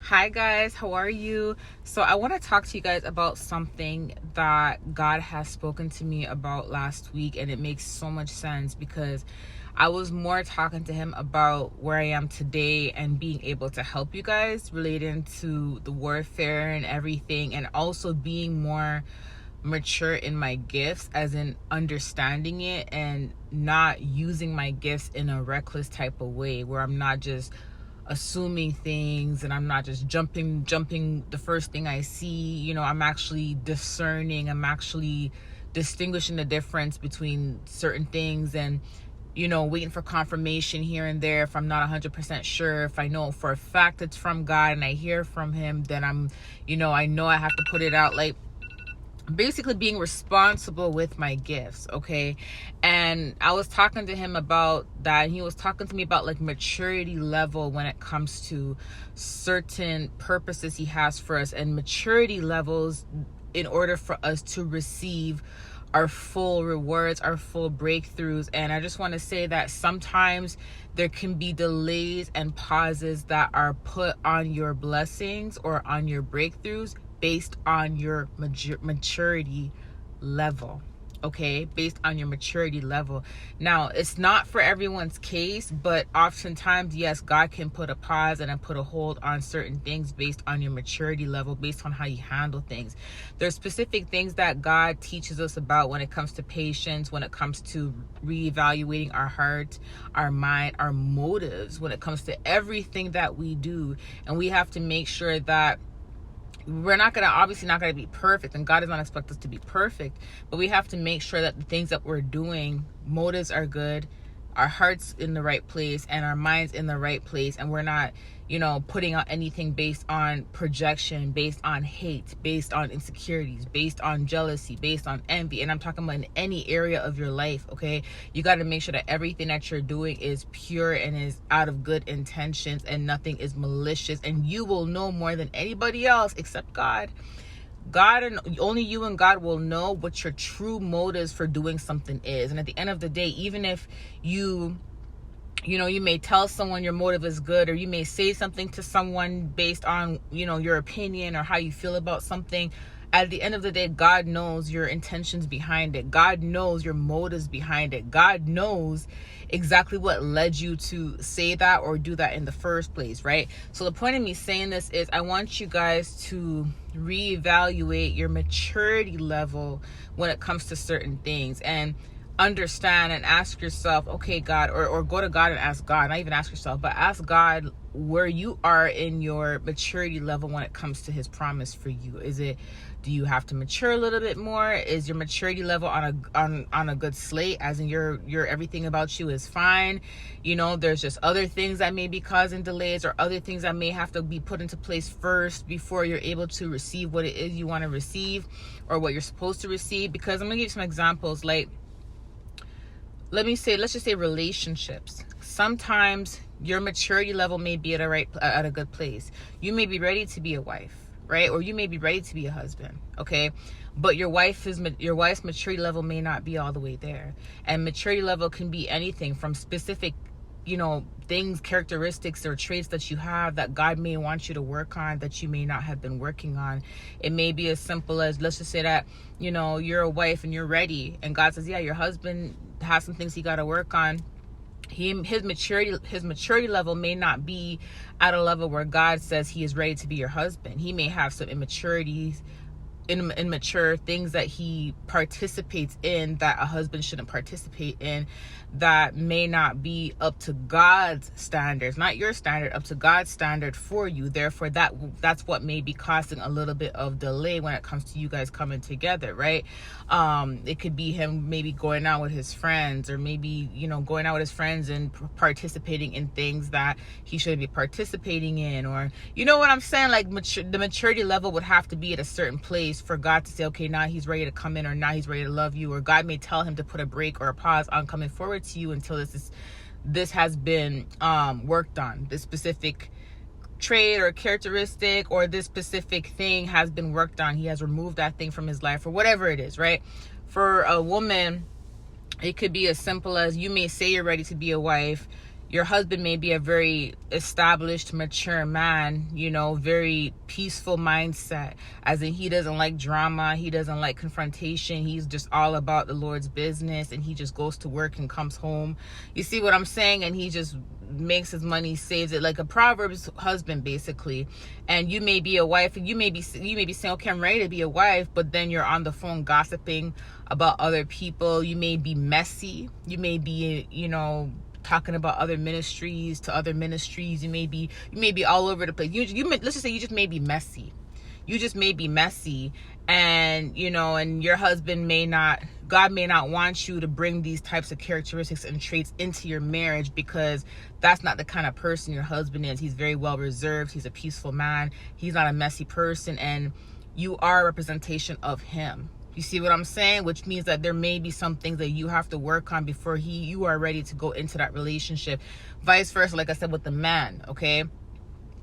Hi guys, how are you? So I want to talk to you guys about something that God has spoken to me about last week, and it makes so much sense because I was more talking to him about where I am today and being able to help you guys relating to the warfare and everything, and also being more mature in my gifts, as in understanding it and not using my gifts in a reckless type of way where I'm not just assuming things and I'm not just jumping the first thing I see. I'm actually discerning, I'm actually distinguishing the difference between certain things, and waiting for confirmation here and there if I'm not 100% sure. If I know for a fact it's from God and I hear from him, then I know I have to put it out, like basically being responsible with my gifts. Okay. And I was talking to him about that, and he was talking to me about like maturity level when it comes to certain purposes he has for us, and maturity levels in order for us to receive our full rewards, our full breakthroughs. And I just want to say that sometimes there can be delays and pauses that are put on your blessings or on your breakthroughs based on your maturity level. Okay, based on your maturity level. Now, it's not for everyone's case, but oftentimes, yes, God can put a pause and put a hold on certain things based on your maturity level, based on how you handle things. There's specific things that God teaches us about when it comes to patience, when it comes to reevaluating our heart, our mind, our motives, when it comes to everything that we do. And we have to make sure that we're obviously not gonna be perfect, and God does not expect us to be perfect, but we have to make sure that the things that we're doing, motives are good, our heart's in the right place, and our mind's in the right place, and we're not putting out anything based on projection, based on hate, based on insecurities, based on jealousy, based on envy. And I'm talking about in any area of your life. Okay, you got to make sure that everything that you're doing is pure and is out of good intentions, and nothing is malicious. And you will know more than anybody else except God, and only you and God will know what your true motives for doing something is. And at the end of the day, even if you may tell someone your motive is good, or you may say something to someone based on your opinion or how you feel about something, at the end of the day, God knows your intentions behind it. God knows your motives behind it. God knows exactly what led you to say that or do that in the first place, right? So the point of me saying this is I want you guys to reevaluate your maturity level when it comes to certain things, and understand and ask yourself, okay, God, or go to God and ask God, not even ask yourself, but ask God where you are in your maturity level when it comes to his promise for you. Do you have to mature a little bit more? Is your maturity level on a good slate, as in your everything about you is fine? There's just other things that may be causing delays, or other things that may have to be put into place first before you're able to receive what it is you want to receive, or what you're supposed to receive. Because I'm gonna give you some examples. Like, let's just say relationships. Sometimes your maturity level may be at a good place. You may be ready to be a wife, right? Or you may be ready to be a husband, okay? But your wife's maturity level may not be all the way there. And maturity level can be anything from specific things, characteristics, or traits that you have that God may want you to work on that you may not have been working on. It may be as simple as, let's just say that you're a wife and you're ready, and God says, yeah, your husband has some things he got to work on. His maturity level may not be at a level where God says he is ready to be your husband. He may have some immature things that he participates in that a husband shouldn't participate in, that may not be up to God's standards, not your standard, up to God's standard for you. Therefore, that's what may be causing a little bit of delay when it comes to you guys coming together, right? It could be him maybe going out with his friends, or maybe going out with his friends and participating in things that he shouldn't be participating in, or what I'm saying. Like, the maturity level would have to be at a certain place for God to say, okay, now he's ready to come in, or now he's ready to love you. Or God may tell him to put a break or a pause on coming forward to you until this has been worked on. This specific trait or characteristic, or this specific thing has been worked on. He has removed that thing from his life, or whatever it is, right? For a woman, it could be as simple as, you may say you're ready to be a wife, Your husband may be a very established, mature man, very peaceful mindset, as in he doesn't like drama, he doesn't like confrontation, he's just all about the Lord's business, and he just goes to work and comes home. You see what I'm saying? And he just makes his money, saves it, like a Proverbs husband basically. And you may be a wife, and you may be saying, okay, I'm ready to be a wife, but then you're on the phone gossiping about other people. You may be messy, you may be talking about other ministries to other ministries. You may be all over the place. Let's just say you just may be messy. You just may be messy, and and your husband God may not want you to bring these types of characteristics and traits into your marriage, because that's not the kind of person your husband is. He's very well reserved. He's a peaceful man. He's not a messy person, and you are a representation of him. You see what I'm saying? Which means that there may be some things that you have to work on before you are ready to go into that relationship. Vice versa, like I said, with the man, okay?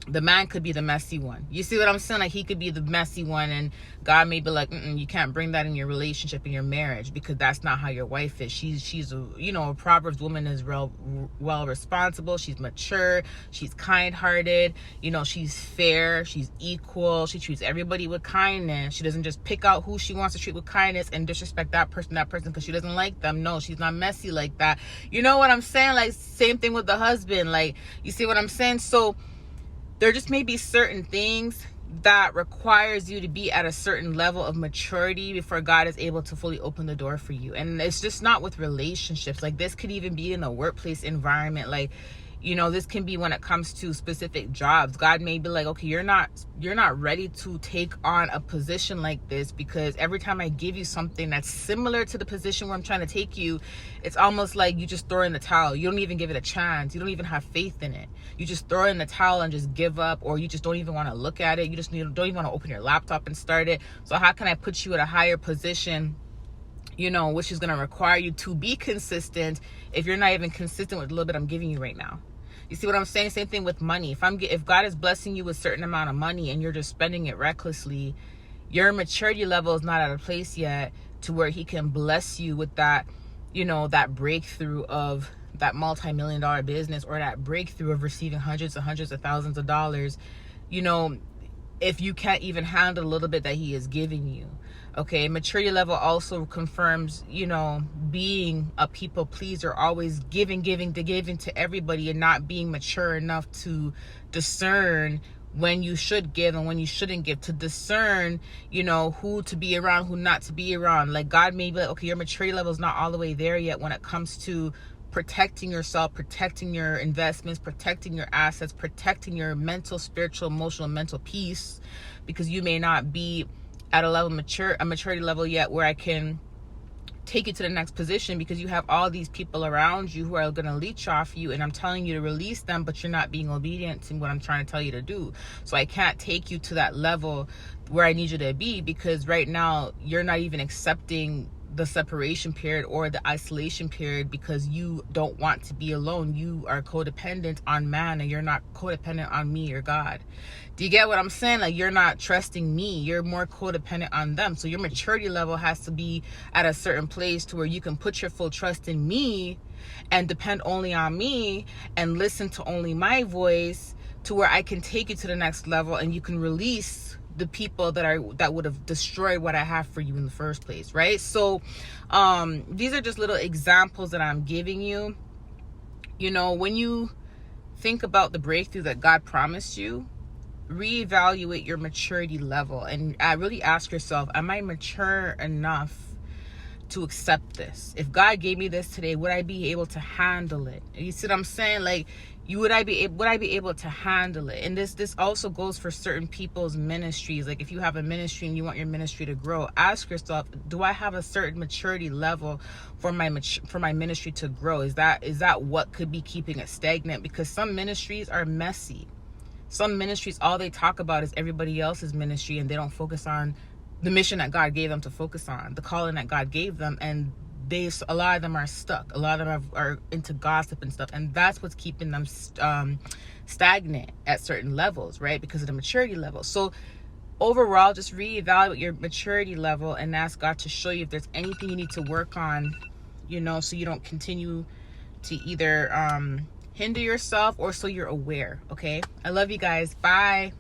The man could be the messy one. You see what I'm saying? Like, he could be the messy one, and God may be like, you can't bring that in your relationship, in your marriage, because that's not how your wife is. She's a Proverbs woman is well responsible. She's mature. She's kind-hearted. She's fair. She's equal. She treats everybody with kindness. She doesn't just pick out who she wants to treat with kindness and disrespect that person because she doesn't like them. No, she's not messy like that. You know what I'm saying? Like, same thing with the husband. Like, you see what I'm saying? So there just may be certain things that requires you to be at a certain level of maturity before God is able to fully open the door for you. And it's just not with relationships. Like, this could even be in a workplace environment. Like, this can be when it comes to specific jobs. God may be like, okay, you're not ready to take on a position like this, because every time I give you something that's similar to the position where I'm trying to take you, it's almost like you just throw in the towel. You don't even give it a chance. You don't even have faith in it. You just throw in the towel and just give up, or you just don't even want to look at it. You just don't even want to open your laptop and start it. So how can I put you at a higher position, which is going to require you to be consistent, if you're not even consistent with the little bit I'm giving you right now? You see what I'm saying? Same thing with money. If God is blessing you with a certain amount of money and you're just spending it recklessly, your maturity level is not at a place yet to where he can bless you with that, that breakthrough of that multi-million-dollar business, or that breakthrough of receiving hundreds of thousands of dollars, if you can't even handle a little bit that he is giving you. Okay, maturity level also confirms, being a people pleaser, always giving to everybody, and not being mature enough to discern when you should give and when you shouldn't give, to discern, who to be around, who not to be around. Like, God may be like, okay, your maturity level is not all the way there yet when it comes to protecting yourself, protecting your investments, protecting your assets, protecting your mental, spiritual, emotional, mental peace, because you may not be at a maturity level yet where I can take you to the next position, because you have all these people around you who are going to leech off you, and I'm telling you to release them, but you're not being obedient to what I'm trying to tell you to do. So I can't take you to that level where I need you to be, because right now you're not even accepting the separation period or the isolation period, because you don't want to be alone. You are codependent on man, and you're not codependent on me or God. Do you get what I'm saying? Like, you're not trusting me. You're more codependent on them. So your maturity level has to be at a certain place to where you can put your full trust in me and depend only on me and listen to only my voice, to where I can take you to the next level, and you can release the people that would have destroyed what I have for you in the first place, right? So these are just little examples that I'm giving you. When you think about the breakthrough that God promised you, reevaluate your maturity level and really ask yourself, am I mature enough to accept this? If God gave me this today, would I be able to handle it? You see what I'm saying? Like, would I be able to handle it? And this also goes for certain people's ministries. Like, if you have a ministry and you want your ministry to grow, ask yourself, do I have a certain maturity level for my ministry to grow? Is that what could be keeping it stagnant? Because some ministries are messy. Some ministries, all they talk about is everybody else's ministry, and they don't focus on the mission that God gave them to focus on, the calling that God gave them. And a lot of them are stuck. A lot of them are into gossip and stuff, and that's what's keeping them stagnant at certain levels, right? Because of the maturity level. So overall, just reevaluate your maturity level and ask God to show you if there's anything you need to work on, so you don't continue to either hinder yourself or so you're aware. Okay, I love you guys. Bye.